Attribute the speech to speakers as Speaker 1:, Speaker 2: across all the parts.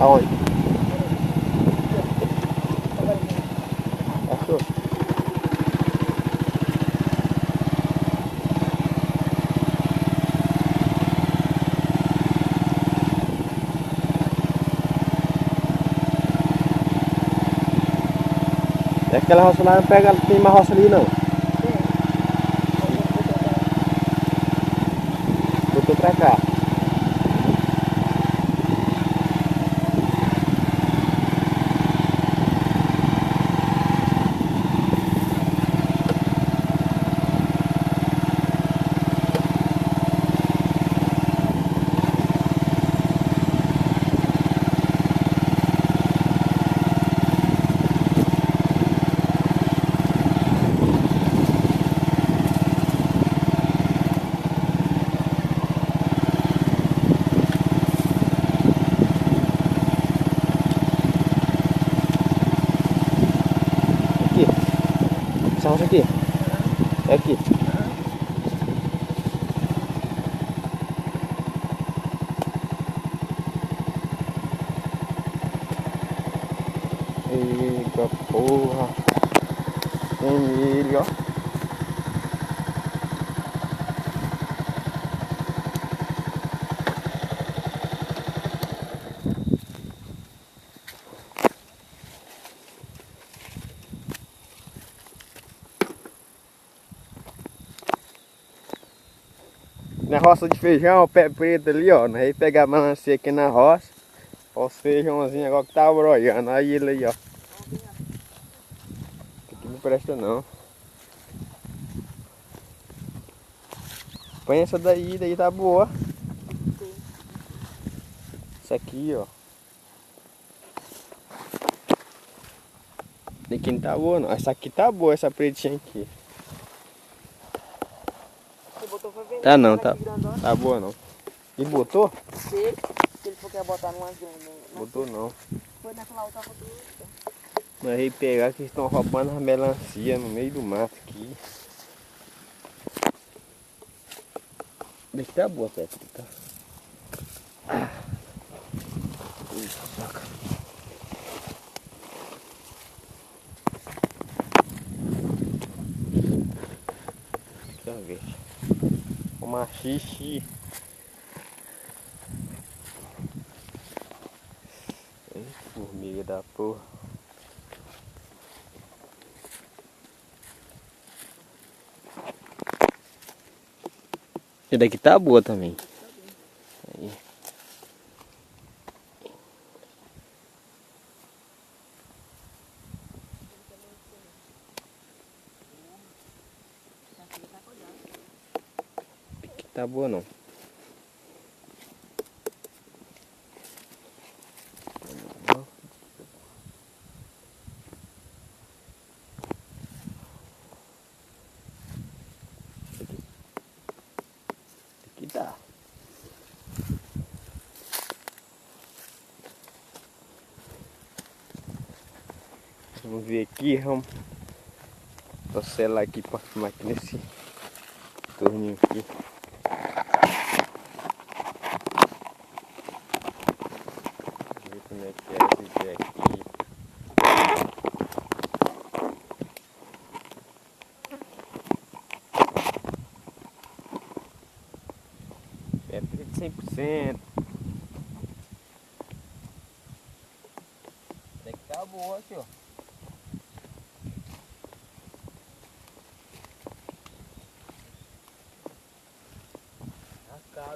Speaker 1: Aonde? Achou? E aquela roça lá não pega, tem uma roça ali não. Botou pra cá. Essa roça aqui. É aqui. Eita porra. Tem milho, ó. Na roça de feijão, o pé preto ali, ó. Nós aí pegar a melancia aqui na roça. Ó os feijãozinhos agora que tá broiando. Aí ele aí, ó. Aqui não presta não. Põe essa daí tá boa. Essa aqui, ó. Daqui não tá boa não. Essa aqui tá boa, essa pretinha aqui.
Speaker 2: Você botou pra vender?
Speaker 1: Tá não, tá boa não. E botou?
Speaker 2: Se ele for quer botar numa grande.
Speaker 1: Botou não.
Speaker 2: Foi naquela outra rodovia.
Speaker 1: Nós aí pegar que estão roubando as melancia no meio do mato aqui. Daqui tá boa, Petra. Tá. Deixa eu ver. O machixe. Formiga da porra. Essa daqui tá boa também. Aí. Aqui tá boa não. Aqui tá. Vamos ver aqui, vamos cancelar aqui para filmar aqui nesse torninho aqui. Ver como é que é esse pé aqui. É preto 100%. Tem que tá boa aqui, ó.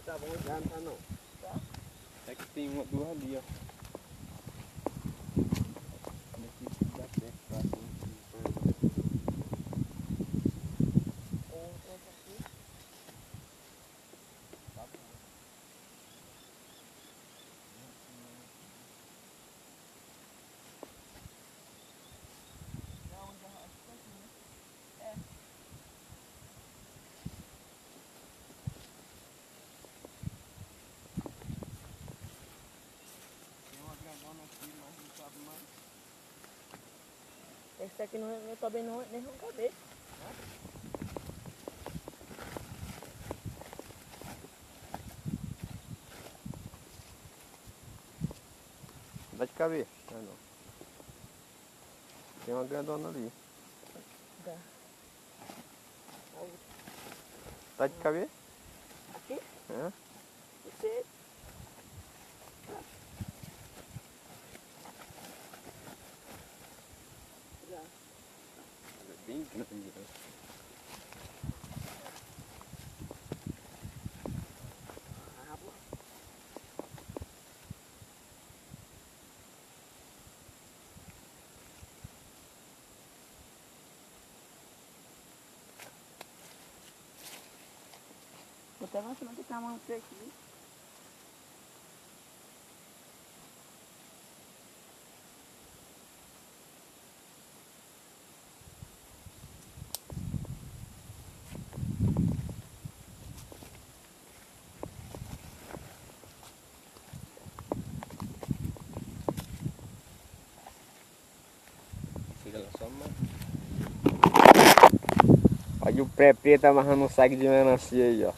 Speaker 1: Tá bom já, não tá não. Tá? É que tem uma, duas ali, ó. Aqui dá certo pra
Speaker 2: Esse aqui não, eu também não, nem vou caber.
Speaker 1: caber. Ah, não. Tem uma grandona ali.
Speaker 2: Dá. A outra.
Speaker 1: Tá de caber?
Speaker 2: Aqui?
Speaker 1: É.
Speaker 2: Você... Já.
Speaker 1: É bem grande, né?
Speaker 2: Água. Vou até mostrar que tá mão aqui.
Speaker 1: Chega lá só mais. Olha o pé preto amarrando um saco de melancia aí, ó.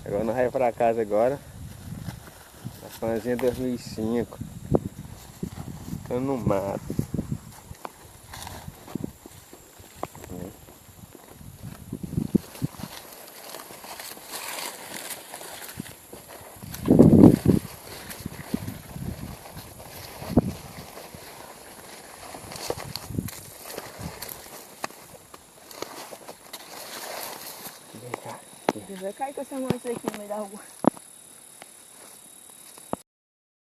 Speaker 1: Agora nós vamos pra casa agora. A Fanzinha 2005. Eu no mato.
Speaker 2: Vai cair com essa mão aqui no meio da rua.